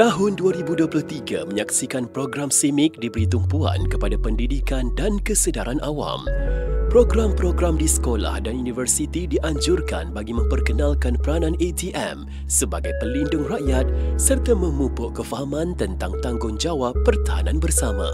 Tahun 2023 menyaksikan program CIMIC diberi tumpuan kepada pendidikan dan kesedaran awam. Program-program di sekolah dan universiti dianjurkan bagi memperkenalkan peranan ATM sebagai pelindung rakyat serta memupuk kefahaman tentang tanggungjawab pertahanan bersama.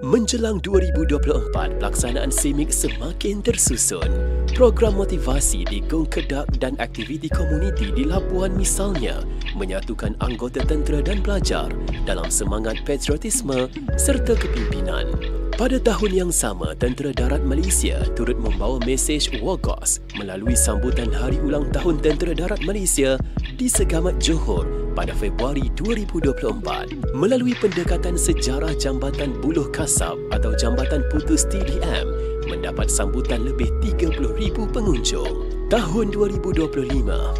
Menjelang 2024, pelaksanaan CIMIC semakin tersusun. Program motivasi di Gong Kedak dan aktiviti komuniti di Labuan misalnya menyatukan anggota tentera dan pelajar dalam semangat patriotisme serta kepimpinan. Pada tahun yang sama, Tentera Darat Malaysia turut membawa mesej WOGOS melalui sambutan Hari Ulang Tahun Tentera Darat Malaysia di Segamat Johor pada Februari 2024. Melalui pendekatan sejarah Jambatan Buluh Kasab atau Jambatan Putus TDM mendapat sambutan lebih 30,000 pengunjung. Tahun 2025,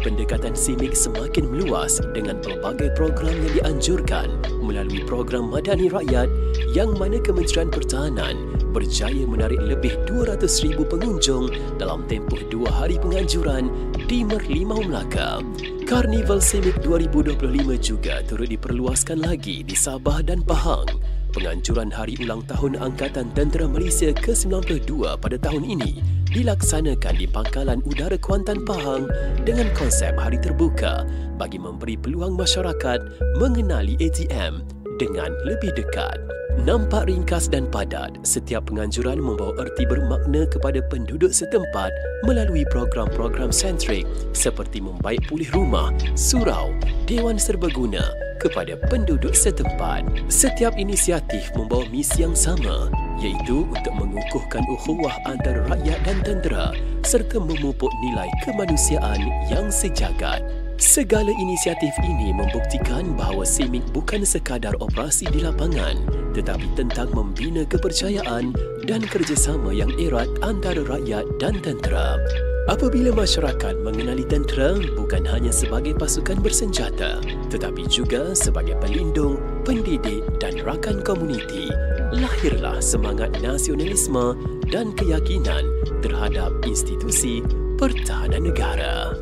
pendekatan CIMIC semakin meluas dengan pelbagai program yang dianjurkan melalui program Madani Rakyat yang mana Kementerian Pertahanan berjaya menarik lebih 200,000 pengunjung dalam tempoh 2 hari penganjuran di Merlimau Melaka. Karnival CIMIC 2025 juga turut diperluaskan lagi di Sabah dan Pahang. Penganjuran Hari Ulang Tahun Angkatan Tentera Malaysia ke-92 pada tahun ini dilaksanakan di Pangkalan Udara Kuantan Pahang dengan konsep hari terbuka bagi memberi peluang masyarakat mengenali ATM dengan lebih dekat. Nampak ringkas dan padat, setiap penganjuran membawa erti bermakna kepada penduduk setempat melalui program-program sentrik seperti membaik pulih rumah, surau, Dewan Serbaguna kepada penduduk setempat. Setiap inisiatif membawa misi yang sama, iaitu untuk mengukuhkan ukhuwah antara rakyat dan tentera serta memupuk nilai kemanusiaan yang sejagat. Segala inisiatif ini membuktikan bahawa CIMIC bukan sekadar operasi di lapangan tetapi tentang membina kepercayaan dan kerjasama yang erat antara rakyat dan tentera. Apabila masyarakat mengenali tentera bukan hanya sebagai pasukan bersenjata tetapi juga sebagai pelindung, pendidik dan rakan komuniti, lahirlah semangat nasionalisme dan keyakinan terhadap institusi pertahanan negara.